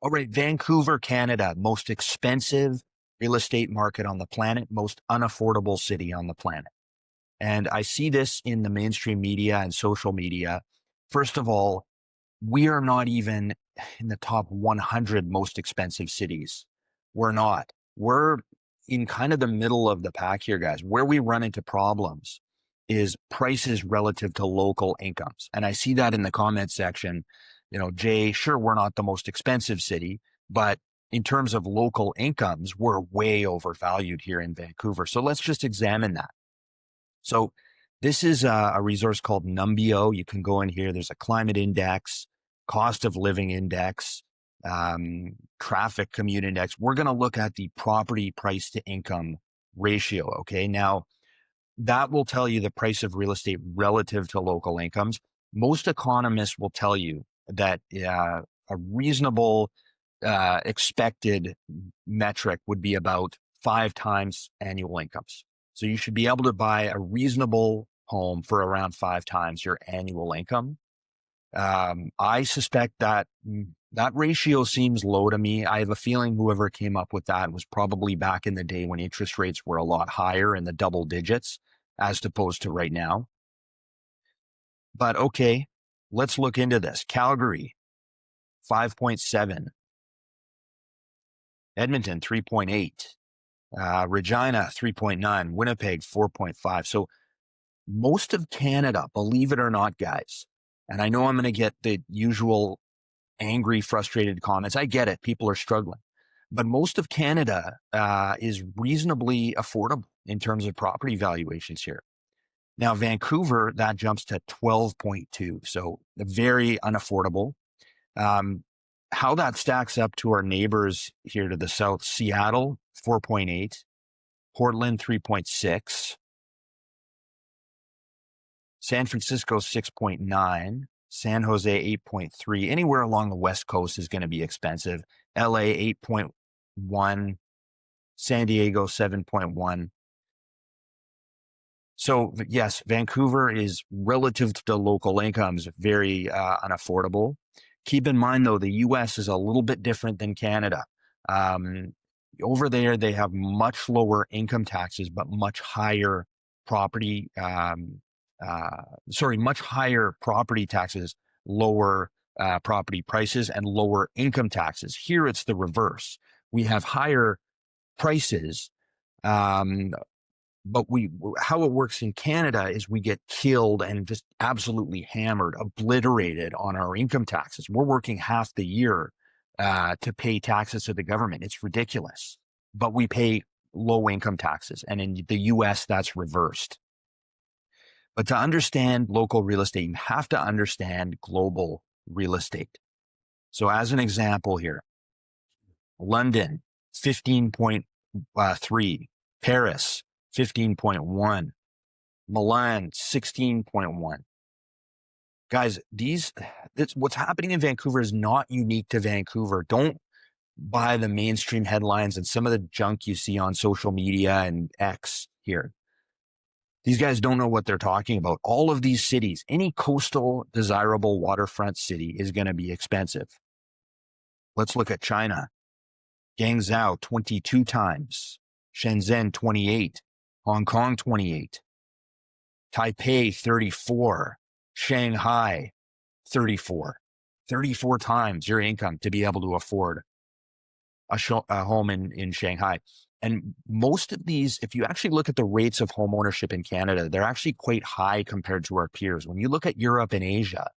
All right, Vancouver, Canada, most expensive real estate market on the planet, most unaffordable city on the planet. And I see this in the mainstream media and social media. First of all, we are not even in the top 100 most expensive cities. We're not. We're in kind of the middle of the pack here, guys. Where we run into problems is prices relative to local incomes. And I see that in the comment section. Jay, sure, we're not the most expensive city, but in terms of local incomes, we're way overvalued here in Vancouver. So let's just examine that. So this is a resource called Numbio. You can go in here. There's a climate index, cost of living index, traffic commute index. We're going to look at the property price to income ratio. Okay. Now that will tell you the price of real estate relative to local incomes. Most economists will tell you that a reasonable expected metric would be about 5 times annual incomes. So you should be able to buy a reasonable home for around 5 times your annual income. I suspect that ratio seems low to me. I have a feeling whoever came up with that was probably back in the day when interest rates were a lot higher in the double digits as opposed to right now. But okay, let's look into this. Calgary, 5.7. Edmonton, 3.8. Regina, 3.9. Winnipeg, 4.5. So most of Canada, believe it or not, guys, and I know I'm going to get the usual angry, frustrated comments. I get it. People are struggling. But most of Canada is reasonably affordable in terms of property valuations here. Now, Vancouver, that jumps to 12.2. So very unaffordable. How that stacks up to our neighbors here to the south, Seattle, 4.8. Portland, 3.6. San Francisco, 6.9. San Jose, 8.3. Anywhere along the West Coast is going to be expensive. LA, 8.1. San Diego, 7.1. So yes, Vancouver is relative to local incomes, very unaffordable. Keep in mind, though, the U.S. is a little bit different than Canada. Over there, they have much lower income taxes, but much higher property much higher property taxes, lower property prices, and lower income taxes. Here, it's the reverse. We have higher prices, but how it works in Canada is we get killed and just absolutely hammered, obliterated on our income taxes. We're working half the year to pay taxes to the government. It's ridiculous, but we pay low income taxes. And in the US, that's reversed. But to understand local real estate, you have to understand global real estate. So as an example here, London, 15.3, Paris, 15.1, Milan, 16.1. Guys, what's happening in Vancouver is not unique to Vancouver. Don't buy the mainstream headlines and some of the junk you see on social media and X here. These guys don't know what they're talking about. All of these cities, any coastal, desirable waterfront city is going to be expensive. Let's look at China. Guangzhou, 22 times. Shenzhen, 28. Hong Kong, 28. Taipei, 34. Shanghai, 34. 34 times your income to be able to afford a home in Shanghai. And most of these, if you actually look at the rates of home ownership in Canada, they're actually quite high compared to our peers. When you look at Europe and Asia,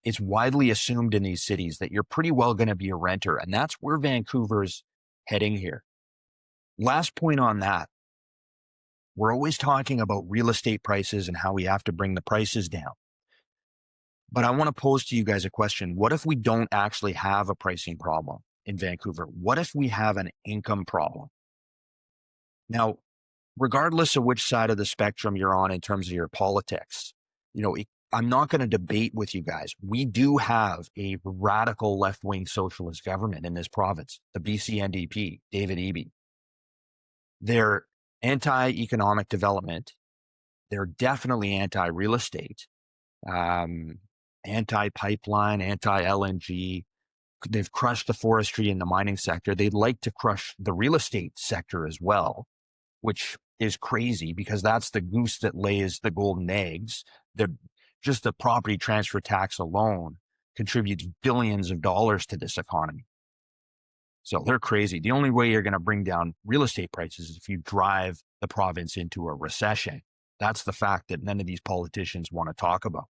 it's widely assumed in these cities that you're pretty well going to be a renter. And that's where Vancouver's heading here. Last point on that. We're always talking about real estate prices and how we have to bring the prices down. But I want to pose to you guys a question. What if we don't actually have a pricing problem in Vancouver? What if we have an income problem? Now, regardless of which side of the spectrum you're on in terms of your politics, I'm not going to debate with you guys. We do have a radical left-wing socialist government in this province, the BC NDP, David Eby. They're anti-economic development. They're definitely anti-real estate, anti-pipeline, anti-LNG. They've crushed the forestry and the mining sector. They'd like to crush the real estate sector as well, which is crazy because that's the goose that lays the golden eggs. Just the property transfer tax alone contributes billions of dollars to this economy. So they're crazy. The only way you're going to bring down real estate prices is if you drive the province into a recession. That's the fact that none of these politicians want to talk about.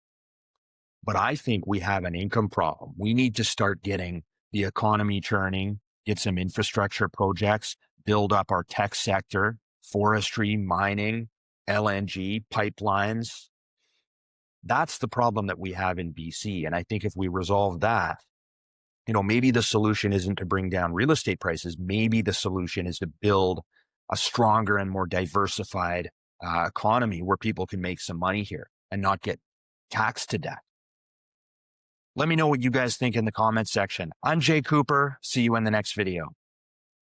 But I think we have an income problem. We need to start getting the economy churning, get some infrastructure projects, build up our tech sector, forestry, mining, LNG, pipelines. That's the problem that we have in BC. And I think if we resolve that, maybe the solution isn't to bring down real estate prices. Maybe the solution is to build a stronger and more diversified economy where people can make some money here and not get taxed to death. Let me know what you guys think in the comments section. I'm Jay Coupar. See you in the next video.